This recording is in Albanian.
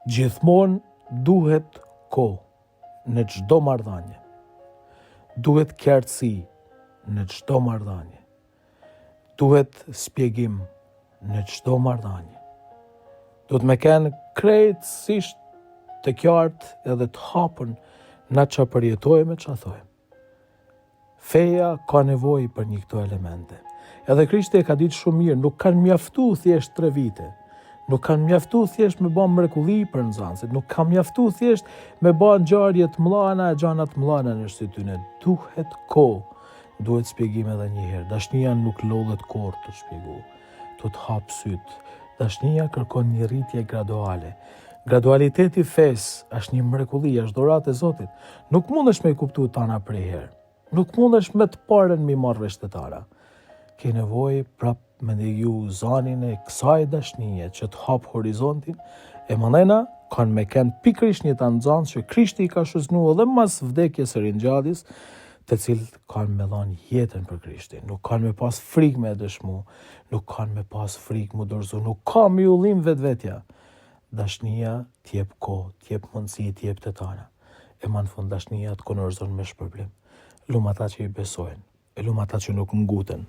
Gjithmonë duhet kohë në çdo marrëdhënie. Duhet qartësi në çdo marrëdhënie. Duhet shpjegim në çdo marrëdhënie. Duhet me kenë krejtësisht të qartë edhe të hapën na që përjetojme që thojmë. Feja ka nevojë për një këto elemente. Edhe Krishti e ka ditë shumë mirë, nuk kanë mjaftu thjesht 3 vite. Nuk kanë mjaftu thjesht me bën mrekulli për nxënësit, nuk kanë mjaftu thjesht me bën ngjarje të mëdha e gjëra të mëdha në shtyt tyne. Duhet kohë, duhet shpjegim edhe një herë. Dashnia nuk lodhet kurrë të shpjegu, të hap syt. Dashnia kërkon një rritje graduale. Gradualiteti fesë është një mrekulli, është dhuratë e Zotit. Nuk mundesh me kuptu tana prej herë. Nuk mundesh me të parën mi marrë vesh të tara. Ke nevojë prap me ndjeju zanin e kësaj dashnie që të hap horizontin, e mandena kanë me kenë pikërisht një të nxënës që Krishti i ka shëznu edhe mas vdekjes së ringjalljes, të cilët kanë me dhanë jetën për Krishtin. Nuk kanë me pas frikë me dëshmu, nuk kanë me pas frikë mu dorëzu, nuk ka me ullim vetvetja. Dashnia t'jep kohë, t'jep mundësi, t'jep të tana. E ma në fund dashnia të konërzon me shpërblim. Lumë ata që i besojnë, e lumë ata që nuk nguten.